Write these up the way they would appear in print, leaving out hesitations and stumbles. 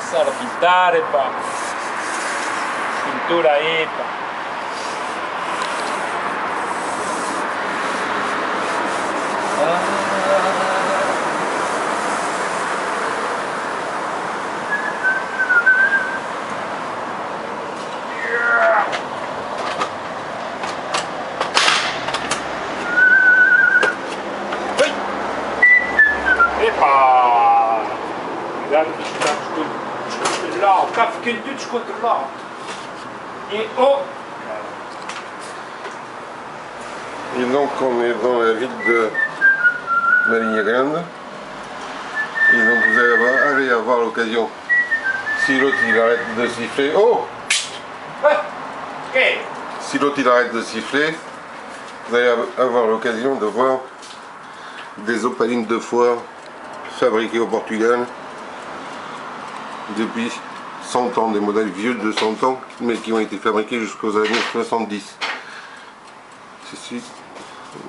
empezar a pintar, epa. Pintura, epa. Là, cá fiquei tudo descontrolado. Et oh! Et donc on est dans la ville de Marinha Grande. Et donc vous allez avoir l'occasion, si l'autre il arrête de siffler, oh! Okay. Si l'autre il arrête de siffler, vous allez avoir l'occasion de voir des opalines de foire fabriquées au Portugal depuis 100 ans, des modèles vieux de 100 ans, mais qui ont été fabriqués jusqu'aux années 70. Ceci,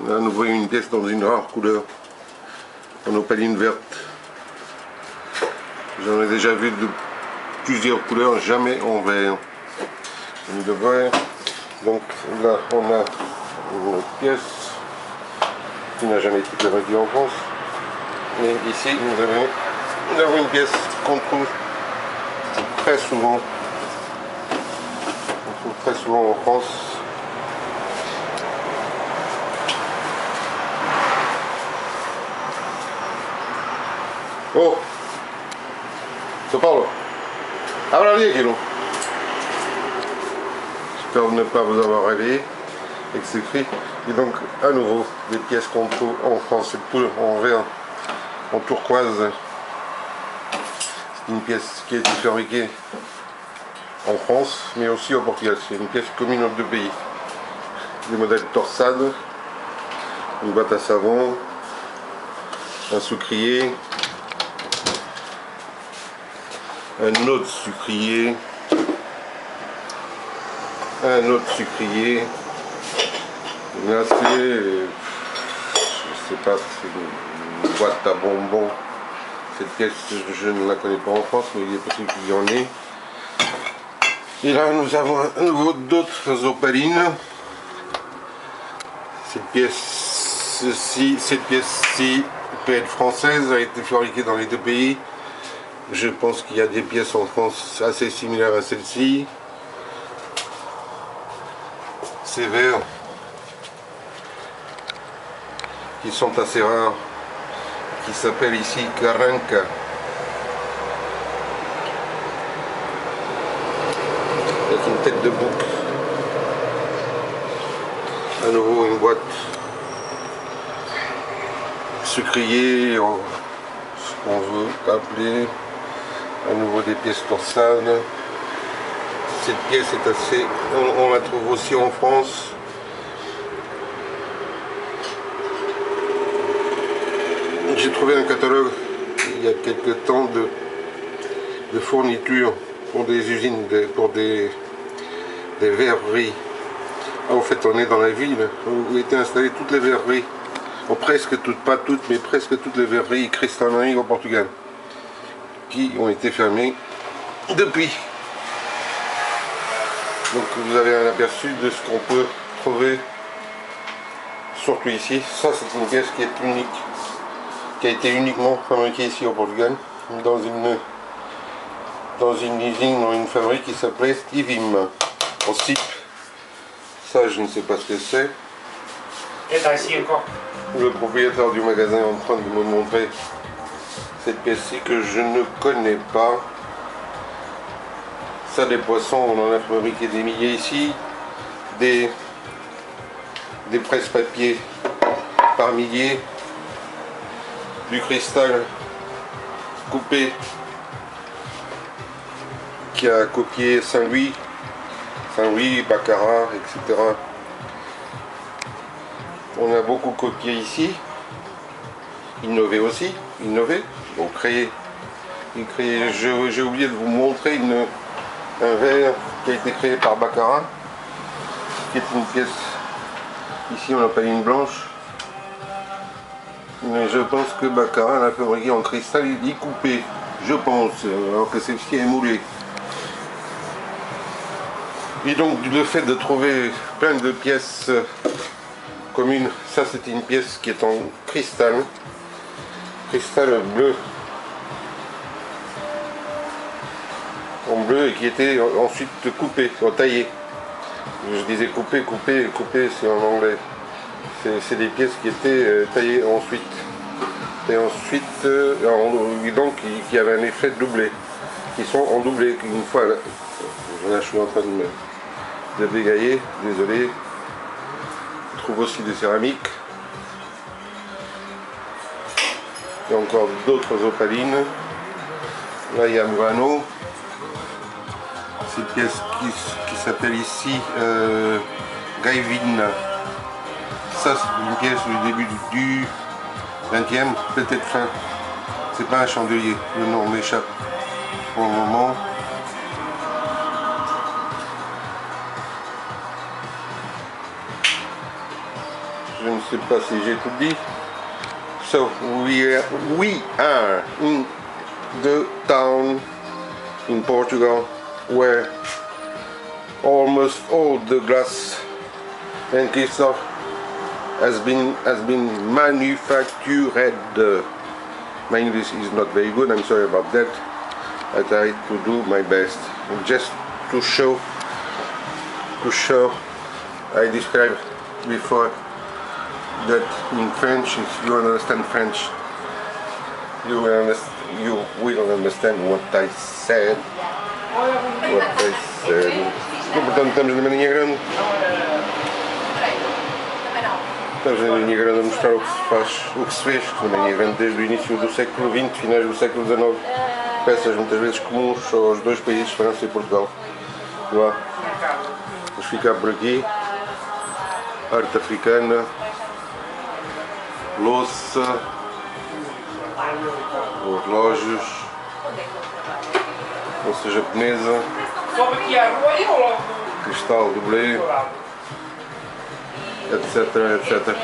là nous voyons une pièce dans une rare couleur, en opaline verte. J'en ai déjà vu de plusieurs couleurs, jamais en vert. Donc là on a une pièce qui n'a jamais été fabriquée en France. Mais ici nous avons une pièce qu'on trouve très souvent. On trouve très souvent en France. Oh! Ça parle! Habla bien, Kilo! J'espère ne pas vous avoir réveillé avec ces cris. Et donc, à nouveau, des pièces qu'on trouve en France, en vert, en turquoise. C'est une pièce qui a été fabriquée en France, mais aussi au Portugal. C'est une pièce commune aux deux pays. Des modèles torsades, une boîte à savon, un sucrier, un autre sucrier, là c'est, je sais pas, c'est une boîte à bonbons. Cette pièce je ne la connais pas en France, mais il est possible qu'il y en ait. Et là nous avons à nouveau d'autres opalines. Cette pièce-ci peut être française, a été fabriquée dans les deux pays. Je pense qu'il y a des pièces en France assez similaires à celle-ci. Ces verres qui sont assez rares, qui s'appellent ici Carranca. Avec une tête de bouc. À nouveau une boîte sucrier, ce qu'on veut appeler. À nouveau des pièces torsades. Cette pièce est assez... On la trouve aussi en France. J'ai trouvé un catalogue il y a quelques temps de fournitures pour des usines, pour des verreries. Ah, en fait, on est dans la ville où étaient installées toutes les verreries. Bon, presque toutes, pas toutes, mais presque toutes les verreries et cristalleries au Portugal, qui ont été fermées depuis. Donc vous avez un aperçu de ce qu'on peut trouver, surtout ici. Ça c'est une pièce qui est unique, qui a été uniquement fabriquée ici au Portugal, dans une usine, dans une fabrique qui s'appelait Stivim, au CIP. Ça je ne sais pas ce que c'est. Et ici encore. Le propriétaire du magasin est en train de me montrer cette pièce-ci que je ne connais pas. Ça, des poissons, on en a fabriqué des milliers ici. Des presse-papiers par milliers. Du cristal coupé qui a copié Saint-Louis, Baccarat, etc. On a beaucoup copié ici. Innové aussi, donc créé. J'ai oublié de vous montrer un verre qui a été créé par Baccarat, qui est une pièce, ici on l'appelle une blanche, mais je pense que Baccarat l'a fabriqué en cristal, il dit coupé. je pense, alors que celle-ci est moulée. Et donc le fait de trouver plein de pièces communes, ça c'était une pièce qui est en cristal bleu, en bleu et qui était ensuite coupée, taillée. Je disais couper, c'est en anglais. C'est des pièces qui étaient taillées ensuite. Et ensuite, donc qui avaient un effet doublé, qui sont en doublé. Une fois, là, je suis en train de bégayer, désolé. Je trouve aussi des céramiques. Il y a encore d'autres opalines. Là, il y a Murano. Cette pièce qui s'appelle ici Gaivin. Ça, c'est une pièce du début du 20e, peut-être fin. C'est pas un chandelier, le nom m'échappe pour le moment. Je ne sais pas si j'ai tout dit. So we are in the town in Portugal where almost all the glass and crystal has been manufactured. My English is not very good, I'm sorry about that. I try to do my best. Just to show I described before that in French, if you understand French, you will understand what I said. Então, portanto, estamos na linha grande. Estamos na linha grande a mostrar o que se faz, o que se fez na linha grande desde o início do século XX, finais do século XIX. Peças muitas vezes comuns aos dois países, França e Portugal. Lá. Vamos ficar por aqui. Arte africana. Louça. Relógios. Louça japonesa. Cristal dublê. Etc, etc.